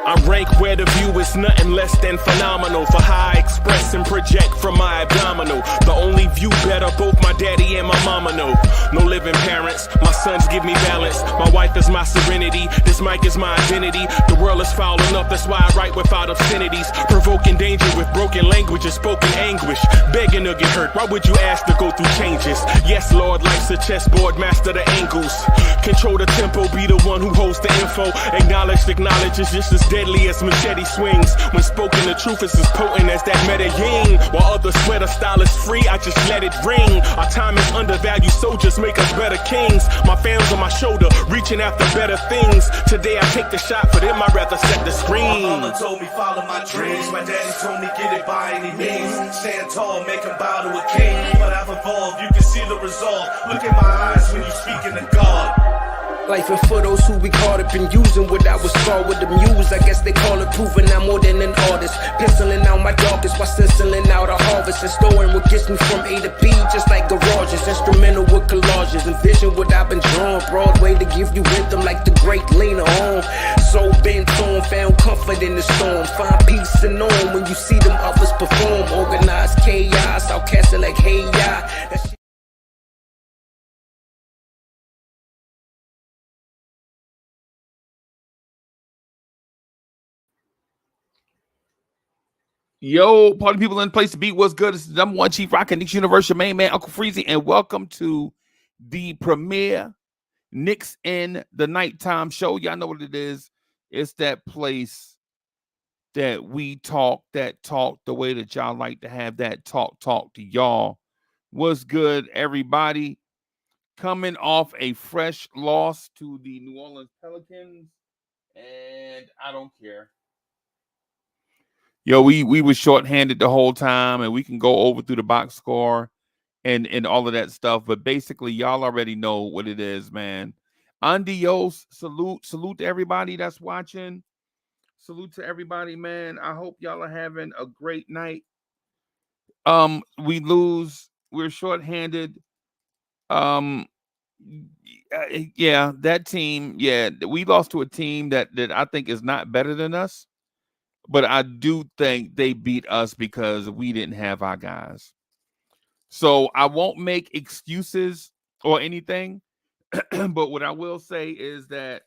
I rank where the view is nothing less than phenomenal. For how I express and project from my abdominal. The only view better, both my daddy and my mama know. No living parents, my sons give me balance. My wife is my serenity, this mic is my identity. The world is foul enough, that's why I write without obscenities. Provoking danger with broken language and spoken anguish. Begging to get hurt, why would you ask to go through changes? Yes, Lord, life's a chessboard, master the angles. Control the tempo, be the one who holds the info. Acknowledge is just as deadly as machete swings. When spoken, the truth is as potent as that Medellin. While others swear the style is free, I just let it ring. Our time is undervalued, soldiers make us better kings. My fam's on my shoulder, reaching after better things. Today I take the shot, for them I'd rather set the screen. My mama told me follow my dreams. My daddy told me get it by any means. Stand tall, make him bow to a king. But I've evolved, you can see the resolve. Look in my eyes when you speaking to God. Life and for those who we caught up in using what I was taught with the muse. I guess they call it proving I'm more than an artist. Penciling out my darkest while stenciling out a harvest. And storing what gets me from A to B, just like garages. Instrumental with collages. Envision what I've been drawing. Broadway to give you rhythm like the great Lena Horne. So bent on, found comfort in the storm. Find peace and on when you see them others perform. Organized chaos, I'll cast it like hey ya. Yo, party people in the place to be. What's good? It's the number one chief rockin' Knicks Universe, your main man, Uncle Freezy, and welcome to the premiere Knicks in the Nighttime show. Y'all know what it is. It's that place that we talk the way that y'all like to have that talk to y'all. What's good, everybody? Coming off a fresh loss to the New Orleans Pelicans, and I don't care. Yo, we were shorthanded the whole time, and we can go over through the box score and all of that stuff. But basically, y'all already know what it is, man. Adios, salute to everybody that's watching. Salute to everybody, man. I hope y'all are having a great night. We lose. We're shorthanded. Yeah, that team. Yeah, we lost to a team that I think is not better than us. But I do think they beat us because we didn't have our guys. So I won't make excuses or anything. But what I will say is that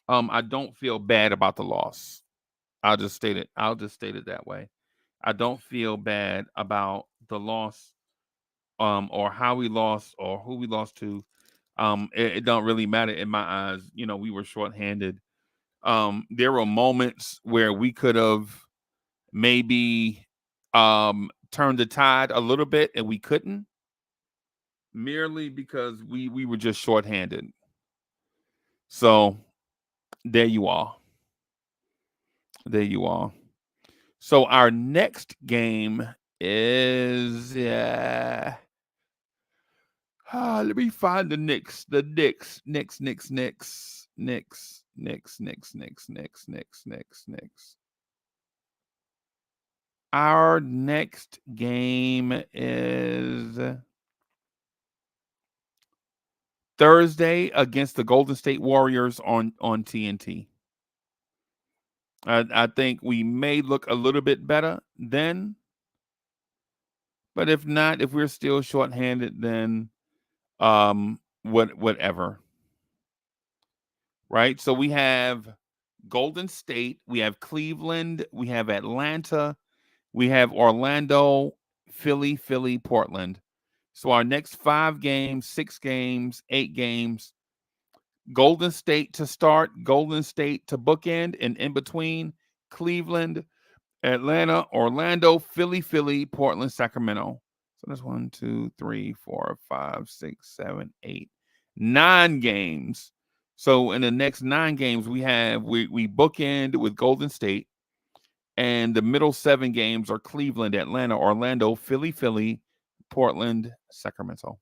I don't feel bad about the loss. I'll just state it that way. I don't feel bad about the loss, or how we lost or who we lost to. It don't really matter in my eyes. You know, we were shorthanded. There were moments where we could have maybe turned the tide a little bit, and we couldn't, merely because we were just shorthanded. So there you are. So our next game is let me find the Knicks. Our next game is Thursday against the Golden State Warriors on TNT. I think we may look a little bit better then, but if not, if we're still shorthanded, then whatever. Right? So we have Golden State, we have Cleveland, we have Atlanta, we have Orlando, Philly, Portland. So our next 5 games, 6 games, 8 games, Golden State to start, Golden State to bookend, and in between, Cleveland, Atlanta, Orlando, Philly, Portland, Sacramento. So that's 1, 2, 3, 4, 5, 6, 7, 8, 9 games. So in the next 9 games, we bookend with Golden State, and the middle 7 games are Cleveland, Atlanta, Orlando, Philly, Portland, Sacramento.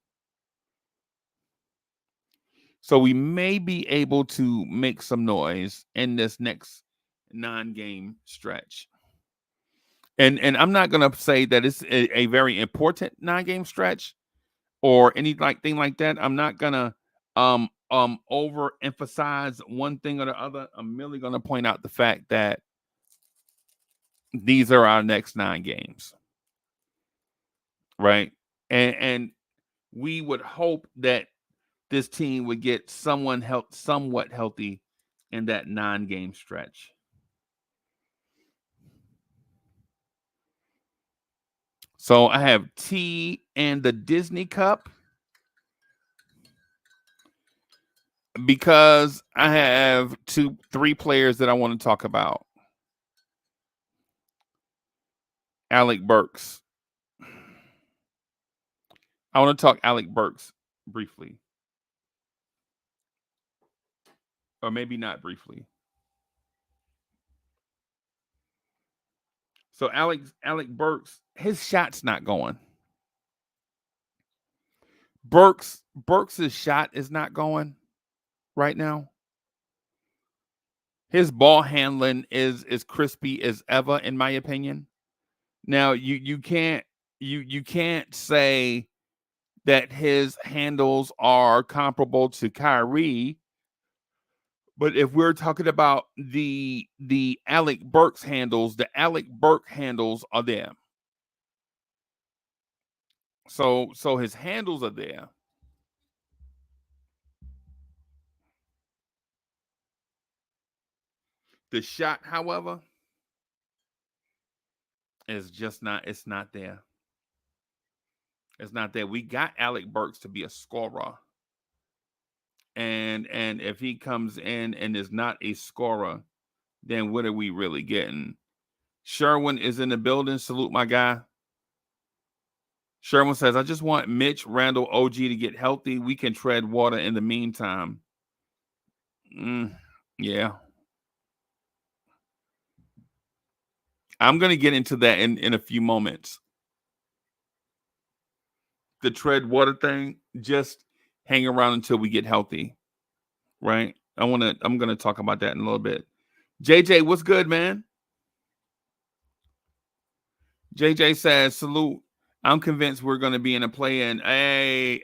So we may be able to make some noise in this next 9-game stretch. And I'm not gonna say that it's a very important 9-game stretch or thing like that. I'm not gonna overemphasize one thing or the other. I'm merely gonna point out the fact that these are our next 9 games, right? And we would hope that this team would get somewhat healthy in that 9-game stretch. So I have T and the Disney Cup because I have 3 players that I want to talk about. Alec Burks. I want to talk Alec Burks briefly. Or maybe not briefly. So Alec Burks, his shot's not going. Burks' shot is not going right now. His ball handling is as crispy as ever, in my opinion. Now you can't say that his handles are comparable to Kyrie, but if we're talking about the Alec Burks handles, the Alec Burke handles are there. So his handles are there. The shot, however, is just not. It's not there. It's not there. We got Alec Burks to be a scorer, and if he comes in and is not a scorer, then what are we really getting? Sherwin is in the building. Salute my guy. Sherwin says, I just want Mitch, Randall, OG to get healthy. We can tread water in the meantime. Yeah. I'm going to get into that in a few moments. The tread water thing, just hang around until we get healthy, right? I'm going to talk about that in a little bit. JJ, what's good, man? JJ says, salute. I'm convinced we're going to be in a play-in. Hey,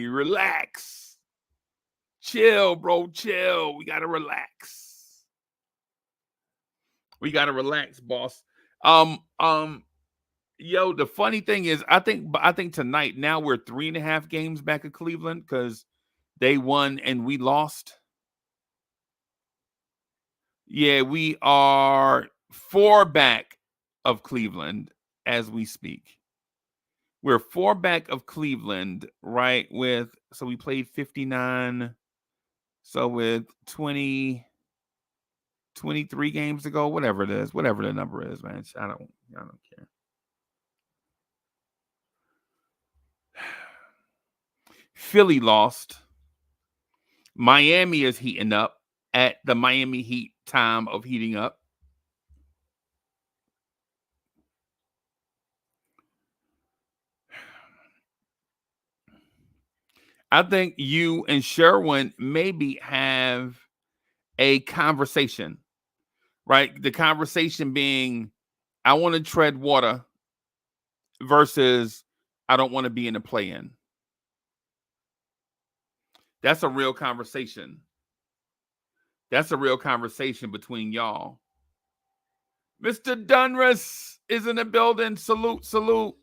relax. Chill, bro, chill. We got to relax. We got to relax, boss. Yo, the funny thing is, I think tonight, now we're 3.5 games back of Cleveland because they won and we lost. Yeah, we are 4 back of Cleveland as we speak. We're 4 back of Cleveland, right? So we played 59. So with 23 games to go, whatever it is, whatever the number is, man. I don't care. Philly lost. Miami is heating up at the Miami Heat time of heating up. I think you and Sherwin maybe have a conversation, right? The conversation being, I want to tread water versus I don't want to be in a play-in. That's a real conversation. That's a real conversation between y'all. Mr. Dunras is in the building. Salute, salute.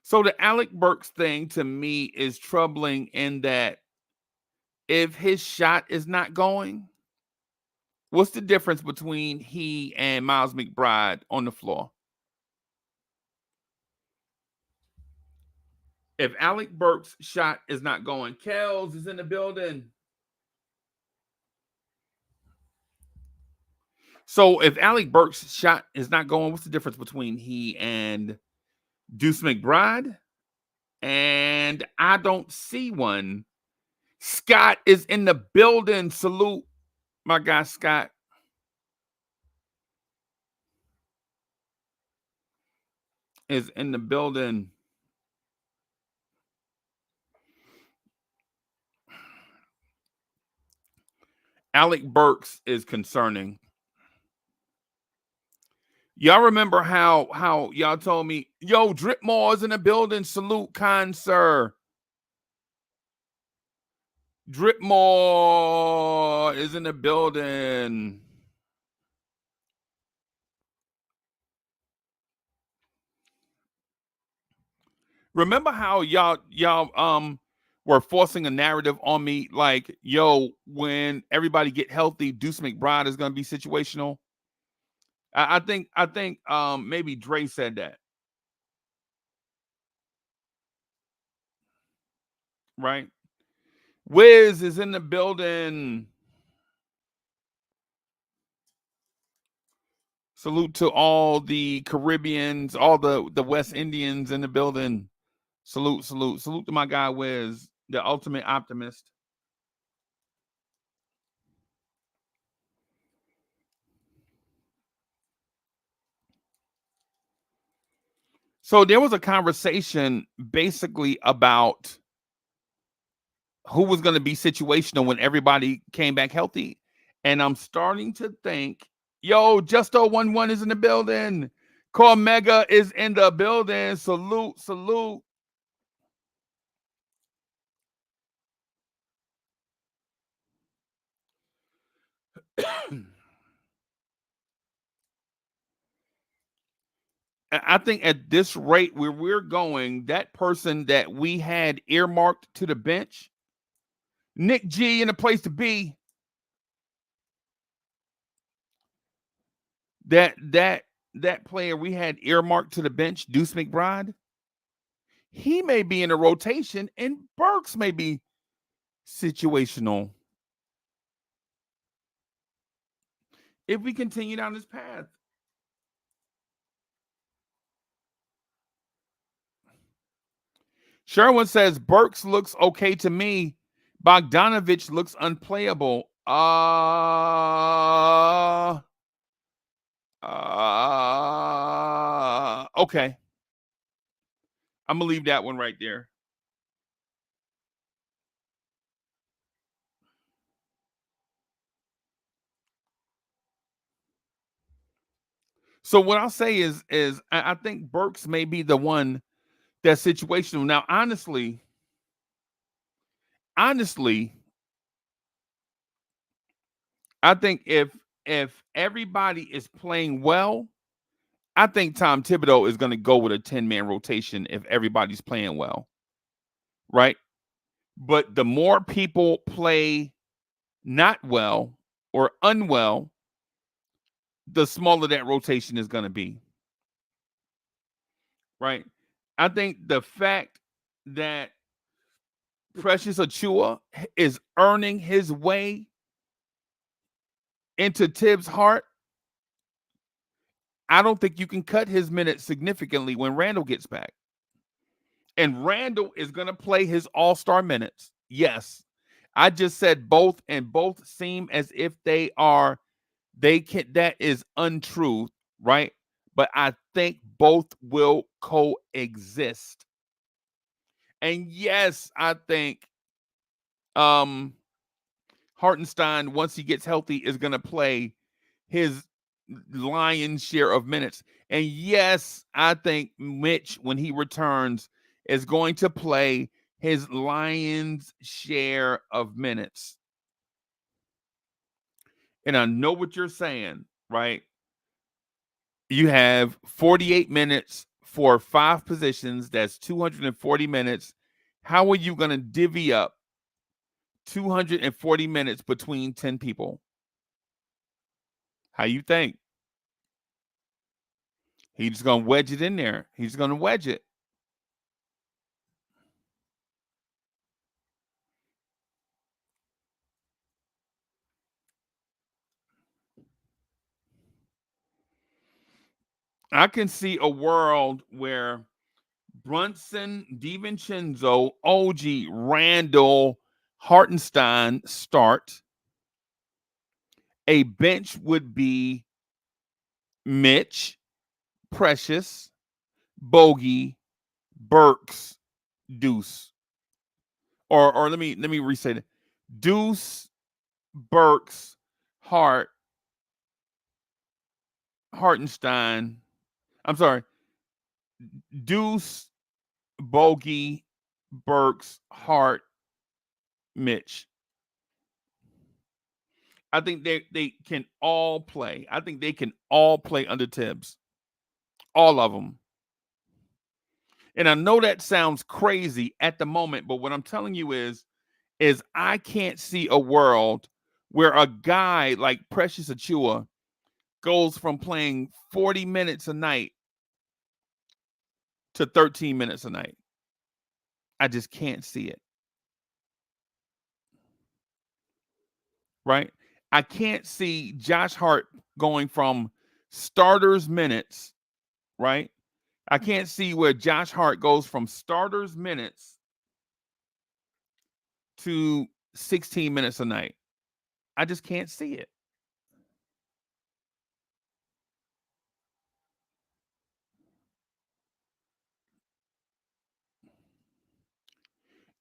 So the Alec Burks thing to me is troubling in that if his shot is not going, what's the difference between he and Miles McBride on the floor? If Alec Burks' shot is not going, Kels is in the building. So if Alec Burks' shot is not going, what's the difference between he and Deuce McBride? And I don't see one. Scott is in the building. Salute my guy, Scott. Is in the building. Alec Burks is concerning. Y'all remember how y'all told me, yo, Dripmore is in the building. Salute, kind sir. Dripmore is in the building. Remember how y'all were forcing a narrative on me like, yo, when everybody get healthy, Deuce McBride is gonna be situational. I think maybe Dre said that, right? Wiz is in the building. Salute to all the Caribbeans, all the West Indians in the building. Salute, salute, salute to my guy Wiz, the ultimate optimist. So there was a conversation basically about who was going to be situational when everybody came back healthy. And I'm starting to think, yo, Justo11 is in the building. Cormega is in the building. Salute, salute. I think at this rate where we're going, that person that we had earmarked to the bench, Nick G in a place to be, that player we had earmarked to the bench, Deuce McBride, he may be in a rotation and Burks may be situational if we continue down this path. Sherwin says Burks looks okay to me. Bogdanovich looks unplayable. Okay. I'm gonna leave that one right there. So what I'll say is I think Burks may be the one that's situational. Now, honestly, I think if everybody is playing well, I think Tom Thibodeau is going to go with a 10-man rotation if everybody's playing well, right? But the more people play not well or unwell, the smaller that rotation is going to be, right? I think the fact that Precious Achua is earning his way into Tibbs' heart, I don't think you can cut his minutes significantly when Randall gets back. And Randall is going to play his all-star minutes. Yes. I just said both, and both seem as if they can, that is untrue, right? But I think both will coexist. And yes, I think Hartenstein, once he gets healthy, is going to play his lion's share of minutes. And yes, I think Mitch, when he returns, is going to play his lion's share of minutes. And I know what you're saying, right? You have 48 minutes for 5 positions. That's 240 minutes. How are you going to divvy up 240 minutes between 10 people? How you think? He's just going to wedge it in there. He's going to wedge it. I can see a world where Brunson, DiVincenzo, OG, Randall, Hartenstein start. A bench would be Mitch, Precious, Bogey, Burks, Deuce. Or let me re-say that. Deuce, Burks, Hart, Hartenstein. I'm sorry, Deuce, Bogey, Burks, Hart, Mitch. I think they can all play. I think they can all play under Tibbs. All of them. And I know that sounds crazy at the moment, but what I'm telling you is I can't see a world where a guy like Precious Achua goes from playing 40 minutes a night to 13 minutes a night. I just can't see it. Right? I can't see Josh Hart going from starters minutes, right? I can't see where Josh Hart goes from starters minutes to 16 minutes a night. I just can't see it.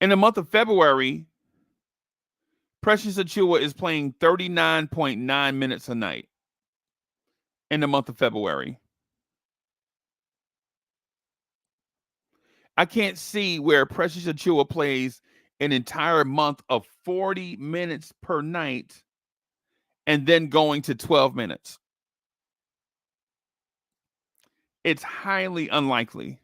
In the month of February, Precious Achua is playing 39.9 minutes a night in the month of February. I can't see where Precious Achua plays an entire month of 40 minutes per night and then going to 12 minutes. It's highly unlikely.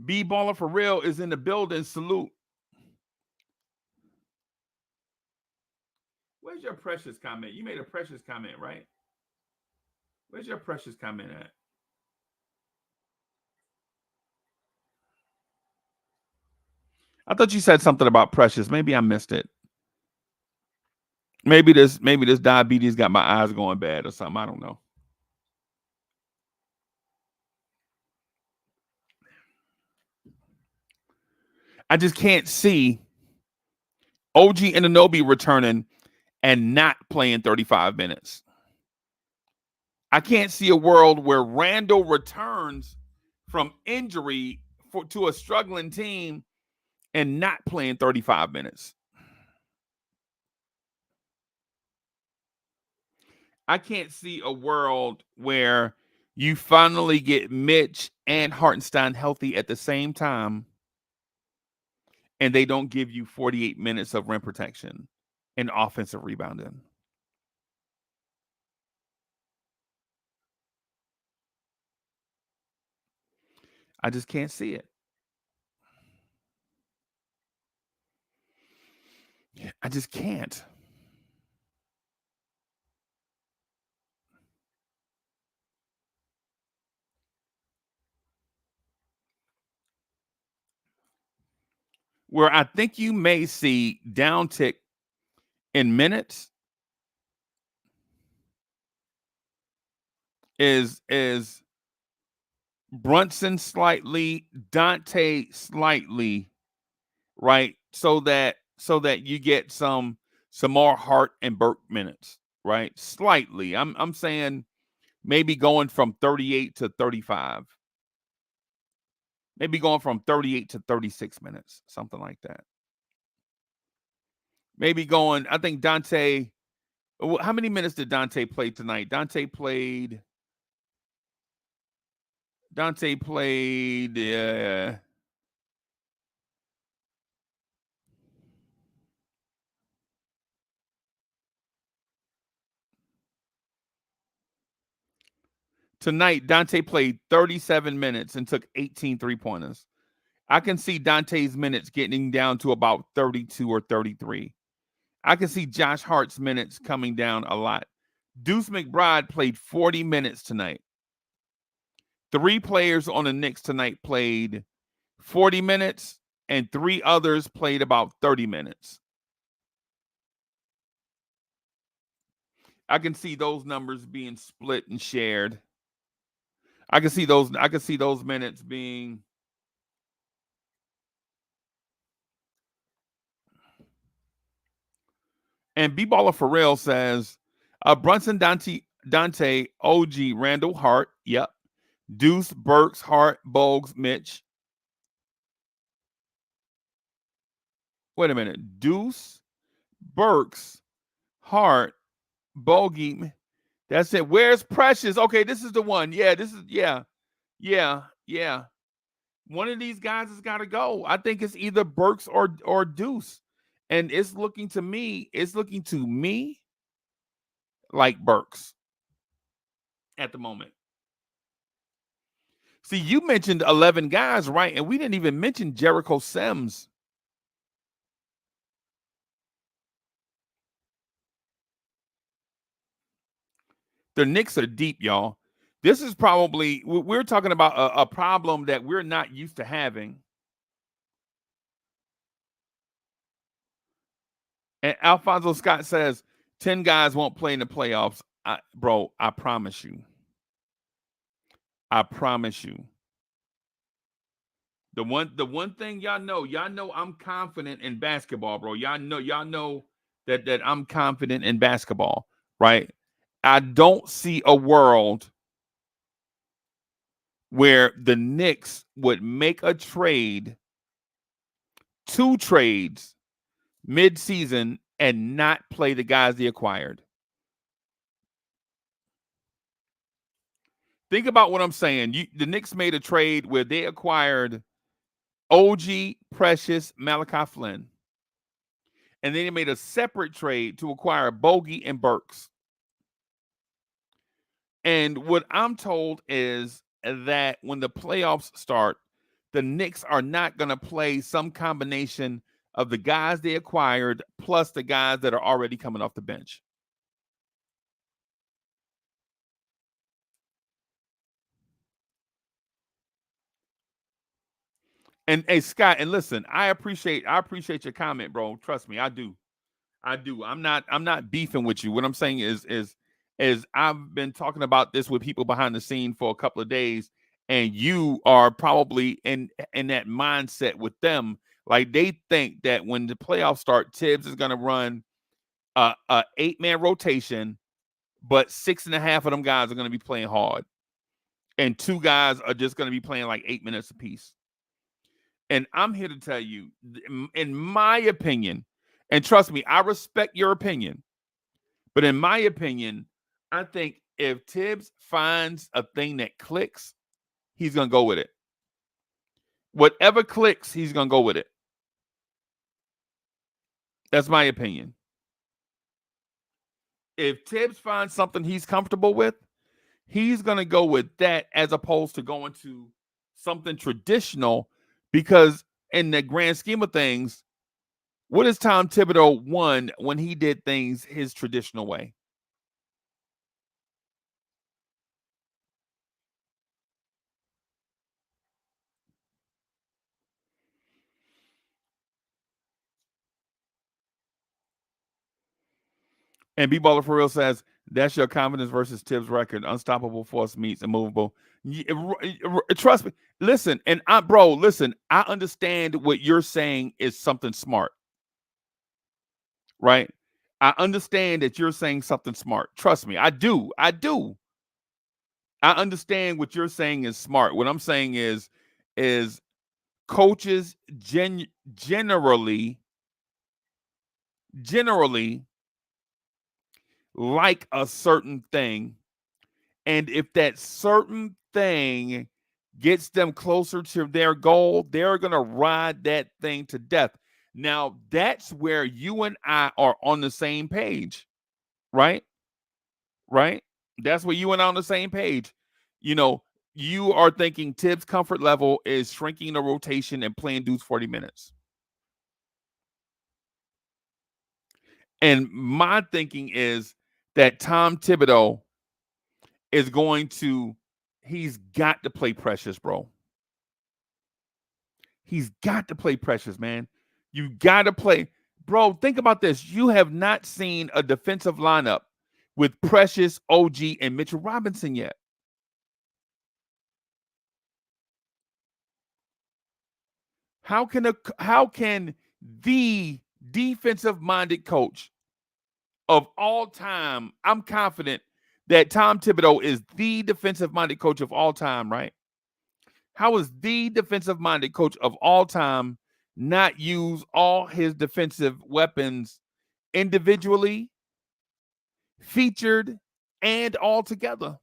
B Baller for Real is in the building. Salute. Where's your Precious comment? You made a Precious comment, right? Where's your Precious comment at? I thought you said something about Precious. Maybe I missed it. Maybe this diabetes got my eyes going bad or something. I don't know. I just can't see OG Anunoby returning and not playing 35 minutes. I can't see a world where Randall returns from injury to a struggling team and not playing 35 minutes. I can't see a world where you finally get Mitch and Hartenstein healthy at the same time and they don't give you 48 minutes of rim protection and offensive rebounding. I just can't see it. I just can't. Where I think you may see downtick in minutes is Brunson slightly, Dante slightly, right? So that you get some more Hart and Burke minutes, right? Slightly. I'm saying maybe going from 38 to 35. Maybe going from 38 to 36 minutes, something like that. Maybe going, I think Dante, how many minutes did Dante play tonight? Dante played tonight. Dante played 37 minutes and took 18 3-pointers. I can see Dante's minutes getting down to about 32 or 33. I can see Josh Hart's minutes coming down a lot. Deuce McBride played 40 minutes tonight. 3 players on the Knicks tonight played 40 minutes, and 3 others played about 30 minutes. I can see those numbers being split and shared. I can see those minutes being and B-Baller for Real says Brunson, Dante, OG, Randall, Hart, yep. Deuce, Burks, Hart, Bogues, Mitch. Wait a minute. Deuce, Burks, Hart, Bogey. That's it. Where's Precious? Okay, this is the one. Yeah, this is yeah. One of these guys has got to go. I think it's either Burks or Deuce. And it's looking to me like Burks at the moment. See, you mentioned 11 guys, right? And we didn't even mention Jericho Sims. The Knicks are deep, y'all. This is probably, we're talking about a problem that we're not used to having. And Alfonso Scott says 10 guys won't play in the playoffs. Bro, I promise you. I promise you. The one thing y'all know I'm confident in basketball, bro. Y'all know that I'm confident in basketball, right? I don't see a world where the Knicks would make a trade, 2 trades mid-season and not play the guys they acquired. Think about what I'm saying. The Knicks made a trade where they acquired OG, Precious, Malachi Flynn. And then they made a separate trade to acquire Bogey and Burks. And what I'm told is that when the playoffs start, the Knicks are not going to play some combination of the guys they acquired plus the guys that are already coming off the bench. And hey, Scott, and listen, I appreciate your comment, bro. Trust me, I do. I'm not beefing with you. What I'm saying is I've been talking about this with people behind the scene for a couple of days, and you are probably in that mindset with them. Like they think that when the playoffs start, Tibbs is going to run a 8-man rotation, but 6.5 of them guys are going to be playing hard, and 2 guys are just going to be playing like 8 minutes apiece. And I'm here to tell you, in my opinion, and trust me, I respect your opinion, but in my opinion, I think if Tibbs finds a thing that clicks, he's going to go with it. Whatever clicks, he's going to go with it. That's my opinion. If Tibbs finds something he's comfortable with, he's going to go with that as opposed to going to something traditional, because in the grand scheme of things, what has Tom Thibodeau won when he did things his traditional way? And B-Baller for Real says, that's your confidence versus Tibbs record. Unstoppable force meets immovable. Trust me. Listen, and listen, I understand what you're saying is something smart. Right? I understand that you're saying something smart. Trust me, I do. I understand what you're saying is smart. What I'm saying is coaches generally like a certain thing, and if that certain thing gets them closer to their goal, they're going to ride that thing to death. Now, that's where you and I are on the same page, right? Right? That's where you and I are on the same page. You know, you are thinking Tibbs' comfort level is shrinking the rotation and playing dudes 40 minutes. And my thinking is that Tom Thibodeau is he's got to play Precious, bro. He's got to play Precious, man. You got to play. Bro, think about this. You have not seen a defensive lineup with Precious, OG, and Mitchell Robinson yet. How can the defensive-minded coach of all time, I'm confident that Tom Thibodeau is the defensive-minded coach of all time, right? How is the defensive-minded coach of all time not use all his defensive weapons individually, featured, and all together.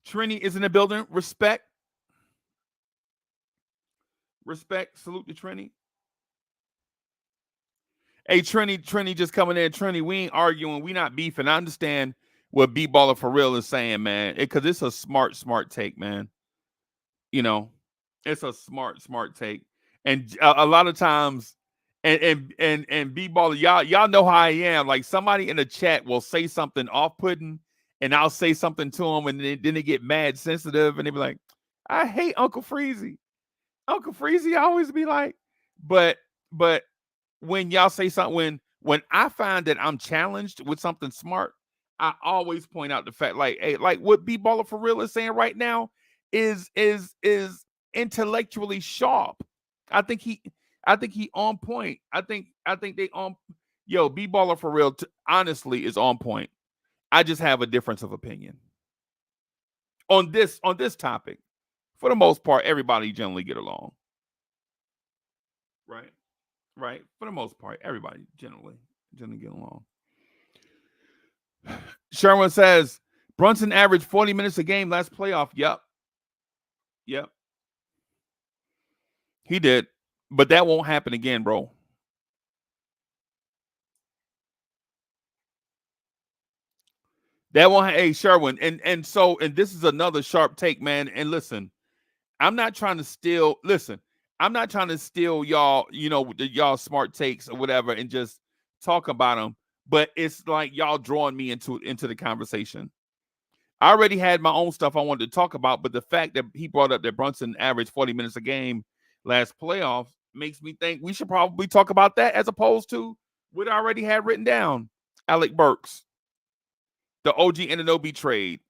Trini is in the building. Respect. Respect. Salute to Trini. Hey, Trini just coming in. Trini, we ain't arguing. We not beefing. I understand what B-Baller for real is saying, man. Because it's a smart take, man. You know, it's a smart take. And a lot of times, and B-Baller, y'all know how I am. Like, somebody in the chat will say something off-putting, and I'll say something to them, and then they get mad sensitive, and they be like, I hate Uncle Freezy. Uncle Freezy always be like, but when y'all say something, when I find that I'm challenged with something smart, I always point out the fact, like, hey, like what B-Baller for real is saying right now is intellectually sharp. I think he on point. I think they on B-Baller for real honestly is on point. I just have a difference of opinion on this topic. For the most part, everybody generally get along. Right. For the most part, everybody generally get along. Sherwin says Brunson averaged 40 minutes a game last playoff. Yep. He did. But that won't happen again, bro. That won't. Hey, Sherwin, and this is another sharp take, man. And listen, I'm not trying to steal. Listen, I'm not trying to steal y'all, y'all smart takes or whatever, and just talk about them. But it's like y'all drawing me into the conversation. I already had my own stuff I wanted to talk about, but the fact that he brought up that Brunson averaged 40 minutes a game last playoffs makes me think we should probably talk about that as opposed to what I already had written down. Alec Burks, the OG Anunoby trade.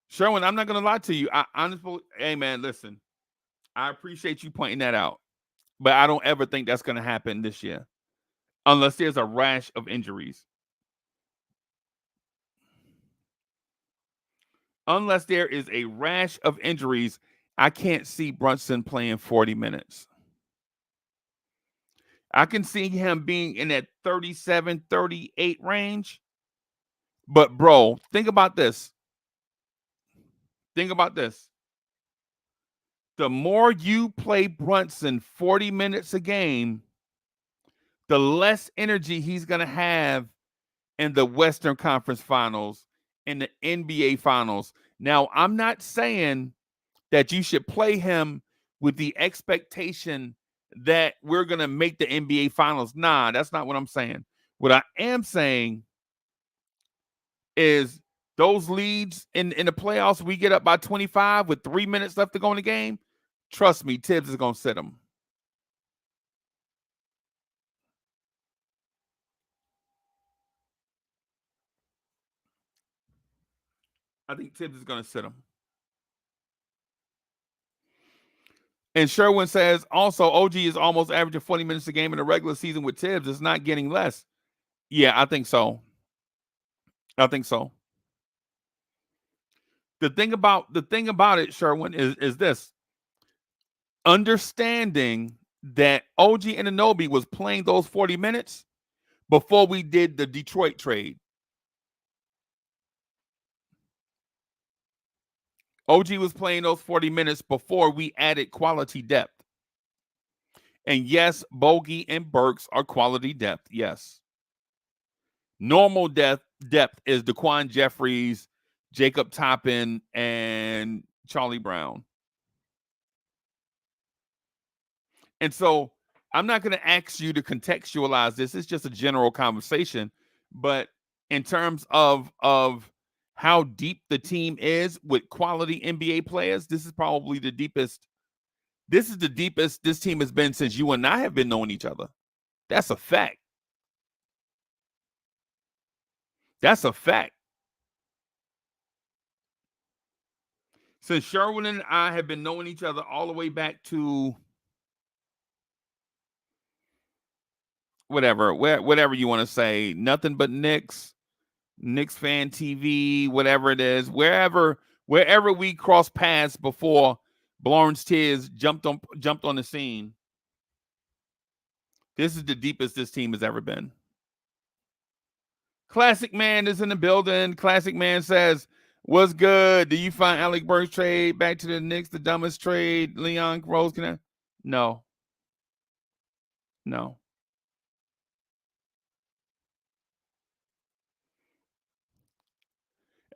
Sherwin, I'm not going to lie to you. I honestly, hey, man, listen, I appreciate you pointing that out, but I don't ever think that's going to happen this year unless there's a rash of injuries. Unless there is a rash of injuries, I can't see Brunson playing 40 minutes. I can see him being in that 37, 38 range. But, bro, think about this. The more you play Brunson 40 minutes a game, the less energy he's going to have in the Western Conference Finals, in the NBA Finals. Now, I'm not saying that you should play him with the expectation that we're going to make the NBA Finals. Nah, that's not what I'm saying. What I am saying is those leads in the playoffs, we get up by 25 with 3 minutes left to go in the game. Trust me, Tibbs is going to sit them. I think Tibbs is going to sit him. And Sherwin says, also, OG is almost averaging 40 minutes a game in the regular season with Tibbs. It's not getting less. Yeah, I think so. The thing about it, Sherwin, is this. Understanding that OG Anunoby was playing those 40 minutes before we did the Detroit trade. OG was playing those 40 minutes before we added quality depth. And yes, Bogey and Burks are quality depth, yes. Normal depth is Daquan Jeffries, Jacob Toppin, and Charlie Brown. And so I'm not going to ask you to contextualize this. It's just a general conversation. But in terms of how deep the team is with quality NBA players, this is probably the deepest. This is the deepest this team has been since you and I have been knowing each other. That's a fact. Since Sherwin and I have been knowing each other all the way back to whatever, whatever you want to say, nothing but Knicks, Knicks fan TV, whatever it is, wherever we cross paths before Lawrence Tears jumped on the scene. This is the deepest this team has ever been. Classic Man is in the building. Classic Man says, "What's good? Do you find Alec Burks trade back to the Knicks the dumbest trade? Leon Rose can? No.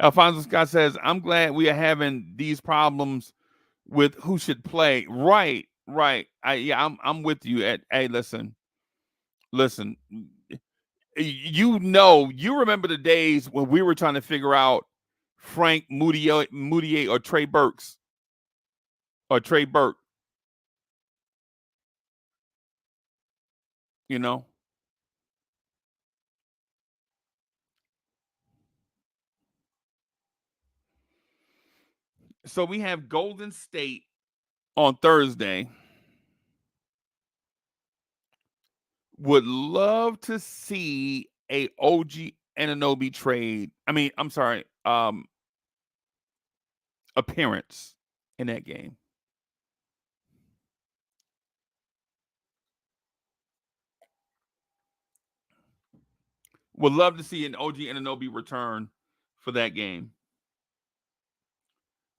Alfonso Scott says, "I'm glad we are having these problems with who should play." Right. I'm with you. Hey, listen. You remember the days when we were trying to figure out Frank Moutier or Trey Burks or Trey Burke. You know. So we have Golden State on Thursday. Would love to see a OG Anunoby trade. I'm sorry, appearance in that game. Would love to see an OG Anunoby return for that game.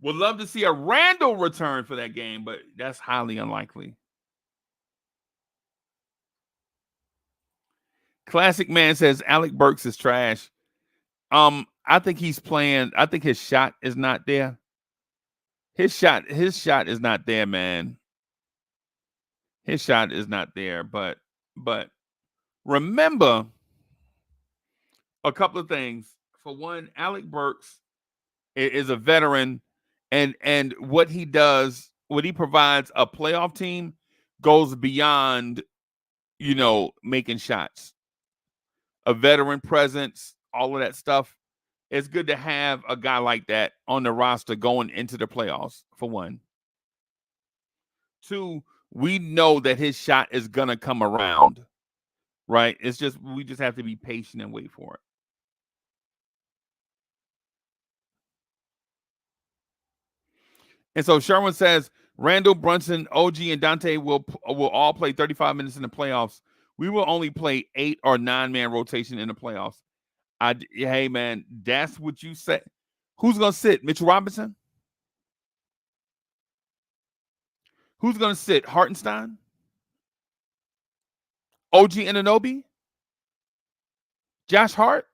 Would love to see a Randall return for that game, but that's highly unlikely. Classic Man says Alec Burks is trash. I think he's playing. I think his shot is not there. His shot is not there, man. His shot is not there. But remember a couple of things. For one, Alec Burks is a veteran, and what he does, what he provides a playoff team goes beyond, making shots. A veteran presence, all of that stuff. It's good to have a guy like that on the roster going into the playoffs, for one. Two, we know that his shot is gonna come around, right? We just have to be patient and wait for it. And so Sherwin says Randall, Brunson, OG, and Dante will all play 35 minutes in the playoffs. We will only play 8 or 9-man rotation in the playoffs. Hey man, that's what you said. Who's gonna sit? Mitchell Robinson? Who's gonna sit? Hartenstein? OG Anunoby? Josh Hart?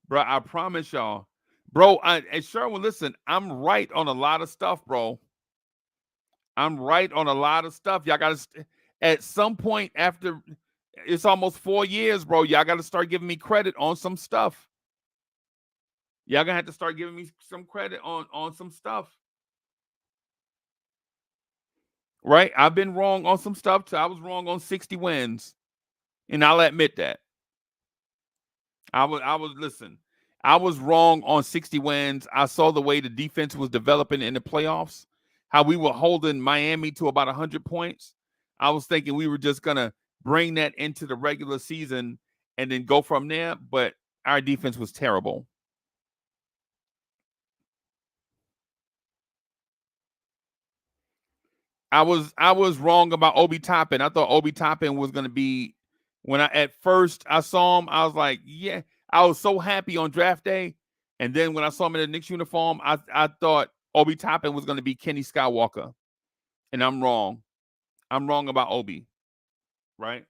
Bro, I promise y'all. Bro, and Sherwin, listen, I'm right on a lot of stuff, bro. I'm right on a lot of stuff. Y'all gotta at some point after it's almost 4 years, bro. Y'all gotta start giving me credit on some stuff. Y'all gonna have to start giving me some credit on some stuff. Right? I've been wrong on some stuff too. I was wrong on 60 wins. And I'll admit that. I was wrong on 60 wins. I saw the way the defense was developing in the playoffs, how we were holding Miami to about 100 points. I was thinking we were just going to bring that into the regular season and then go from there, but our defense was terrible. I was wrong about Obi Toppin. I thought Obi Toppin was going to be, when at first I saw him, I was like, yeah, I was so happy on draft day. And then when I saw him in the Knicks uniform, I thought Obi Toppin was going to be Kenny Skywalker. And I'm wrong. I'm wrong about Obi, right?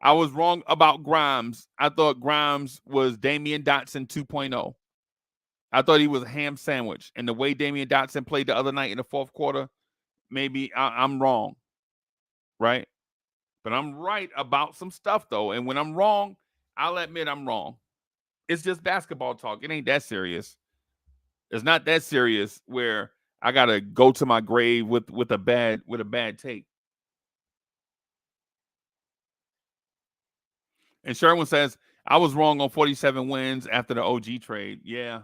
I was wrong about Grimes. I thought Grimes was Damian Dotson 2.0. I thought he was a ham sandwich. And the way Damian Dotson played the other night in the fourth quarter, maybe I'm wrong, right? But I'm right about some stuff, though. And when I'm wrong, I'll admit I'm wrong. It's just basketball talk. It ain't that serious. It's not that serious where I gotta go to my grave with a bad take. And Sherwin says, I was wrong on 47 wins after the OG trade. Yeah.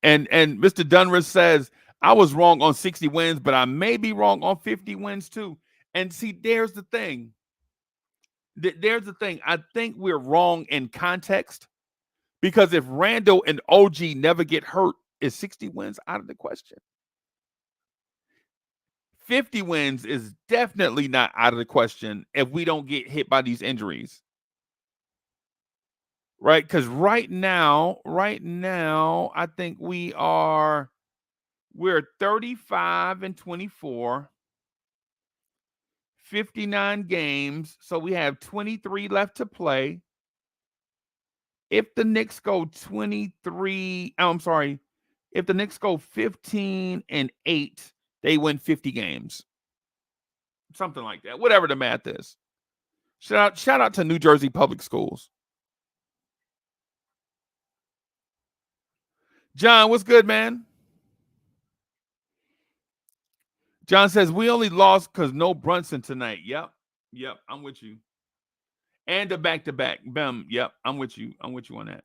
And Mr. Dunris says, I was wrong on 60 wins, but I may be wrong on 50 wins too. And see, there's the thing. There's the thing. I think we're wrong in context because if Randall and OG never get hurt, is 60 wins out of the question? 50 wins is definitely not out of the question if we don't get hit by these injuries. Right? Because right now, I think we're 35-24, 59 games. So we have 23 left to play. If the Knicks go 23, I'm sorry, if the Knicks go 15-8, they win 50 games. Something like that. Whatever the math is. Shout out to New Jersey Public Schools. John, what's good, man? John says we only lost because no Brunson tonight. Yep, I'm with you. And the back-to-back. Bam. Yep, I'm with you on that.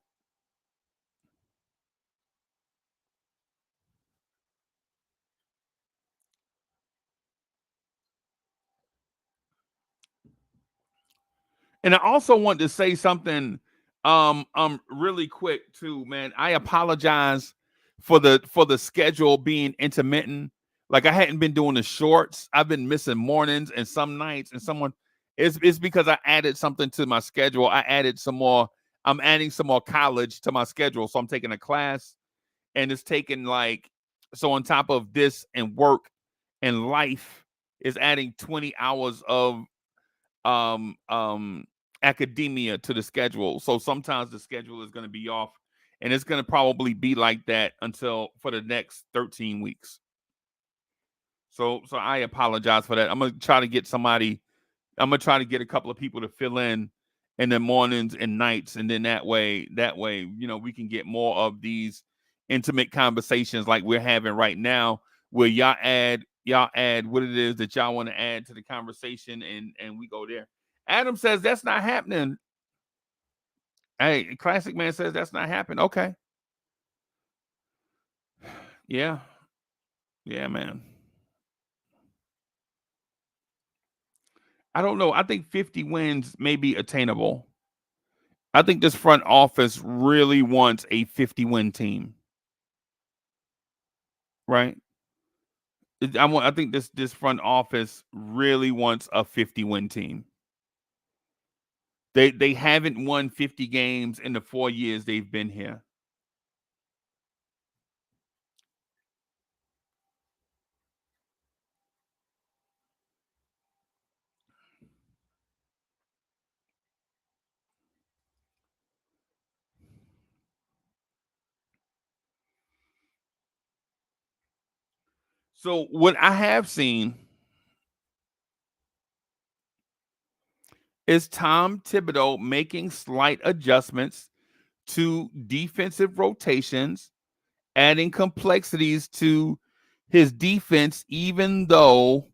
And I also want to say something really quick too, man. I apologize for the schedule being intermittent. Like I hadn't been doing the shorts. I've been missing mornings and some nights, and it's because I added something to my schedule. I'm adding some more college to my schedule. So I'm taking a class, and it's taking so on top of this and work and life is adding 20 hours of academia to the schedule. So sometimes the schedule is going to be off, and it's going to probably be like that for the next 13 weeks. So I apologize for that. I'm going to try to get a couple of people to fill in the mornings and nights, and then that way, we can get more of these intimate conversations like we're having right now, where y'all add what it is that y'all want to add to the conversation, and we go there. Adam says that's not happening. Hey, Classic Man says that's not happening. Okay. Yeah, man. I don't know. I think 50 wins may be attainable. I think this front office really wants a 50-win team. Right? I think this front office really wants a 50-win team. They haven't won 50 games in the 4 years they've been here. So what I have seen is Tom Thibodeau making slight adjustments to defensive rotations, adding complexities to his defense, even though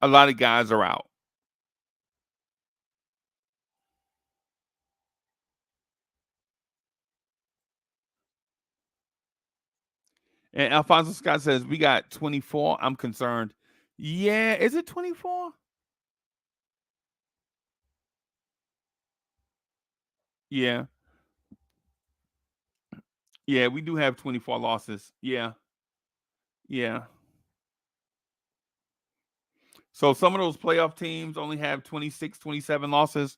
a lot of guys are out. And Alfonso Scott says, we got 24. I'm concerned. Yeah, is it 24? Yeah. Yeah, we do have 24 losses. Yeah. So some of those playoff teams only have 26, 27 losses,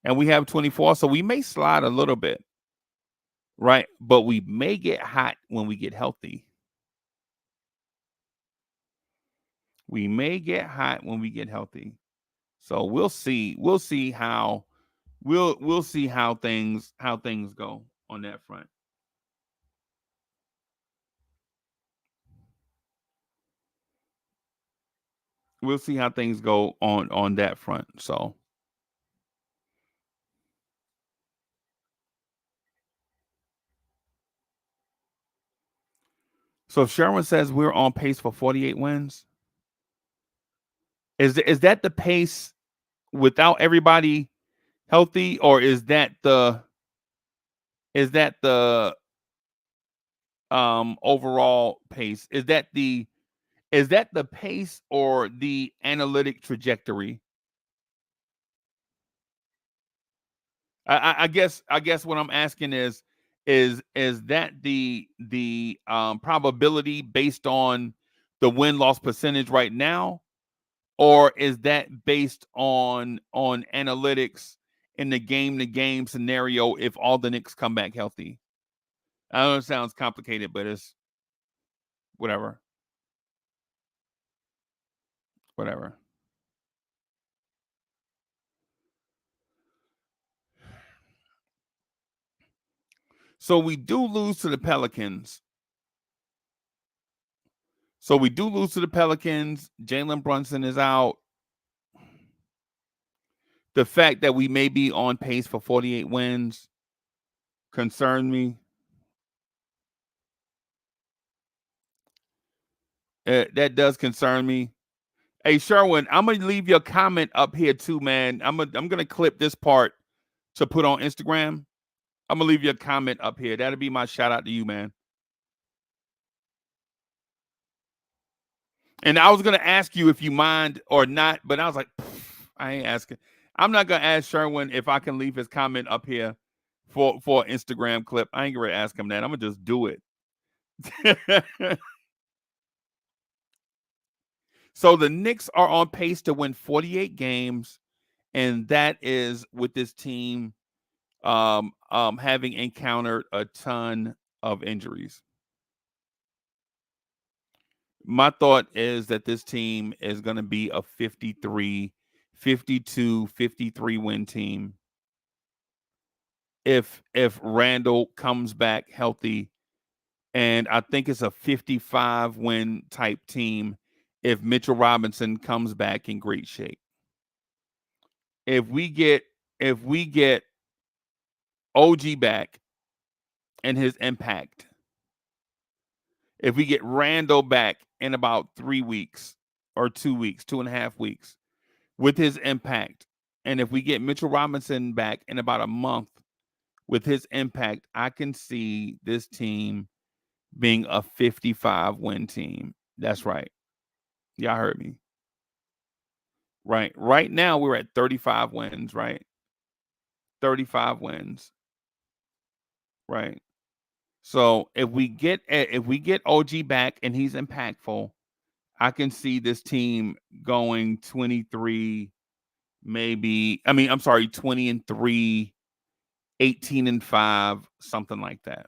and we have 24. So we may slide a little bit, right? But we may get hot when we get healthy. We may get hot when we get healthy. So we'll see. We'll see how things go on that front. We'll see how things go on that front. So if Sherman says we're on pace for 48 wins, is that the pace without everybody healthy, or is that the overall pace. Is that the pace or the analytic trajectory? I guess what I'm asking is that the probability based on the win-loss percentage right now, or is that based on analytics in the game-to-game scenario if all the Knicks come back healthy? I know it sounds complicated, but it's whatever. Whatever. So we do lose to the Pelicans. Jalen Brunson is out. The fact that we may be on pace for 48 wins concern me. That does concern me. Hey, Sherwin, I'm gonna leave your comment up here too, man. I'm gonna clip this part to put on Instagram. I'm gonna leave your comment up here. That'll be my shout out to you, man. And I was gonna ask you if you mind or not, but I was like, I ain't asking. I'm not gonna ask Sherwin if I can leave his comment up here for an Instagram clip. I ain't gonna ask him that. I'm gonna just do it. So the Knicks are on pace to win 48 games, and that is with this team having encountered a ton of injuries. My thought is that this team is going to be a 52, 53 win team. If Randall comes back healthy, and I think it's a 55 win type team if Mitchell Robinson comes back in great shape. If we get OG back and his impact, if we get Randall back in about 3 weeks or 2 weeks, 2.5 weeks with his impact, and if we get Mitchell Robinson back in about a month with his impact, I can see this team being a 55 win team. That's right. Y'all heard me. Right. Right now we're at 35 wins, right? 35 wins. Right. So if we get OG back and he's impactful, I can see this team going 23, maybe. I mean, I'm sorry, 20-3, 18-5, something like that.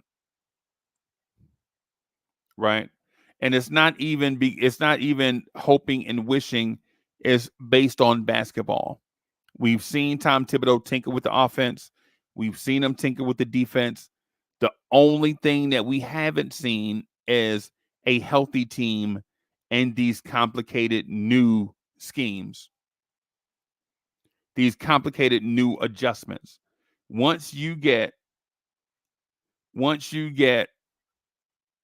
Right. And it's not even hoping and wishing. It's based on basketball. We've seen Tom Thibodeau tinker with the offense. We've seen him tinker with the defense. The only thing that we haven't seen is a healthy team and these complicated new schemes, these complicated new adjustments. Once you get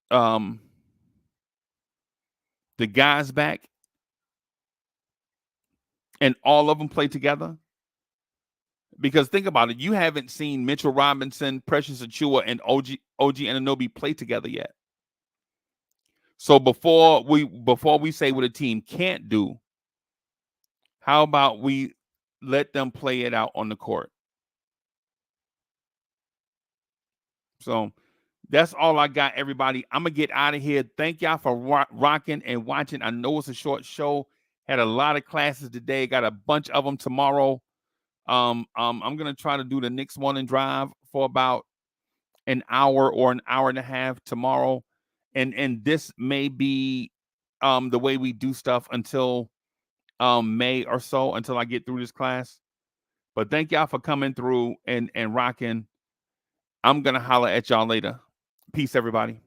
the guys back and all of them play together, because think about it, you haven't seen Mitchell Robinson, Precious Achiuwa, and OG Anunoby play together yet. So before we say what a team can't do, how about we let them play it out on the court? So that's all I got, everybody. I'm gonna get out of here. Thank y'all for rocking and watching. I know it's a short show. Had a lot of classes today. Got a bunch of them tomorrow. I'm gonna try to do the Knicks morning drive for about an hour or an hour and a half tomorrow, and this may be the way we do stuff until May or so, until I get through this class. But thank y'all for coming through and rocking. I'm gonna holler at y'all later. Peace, everybody.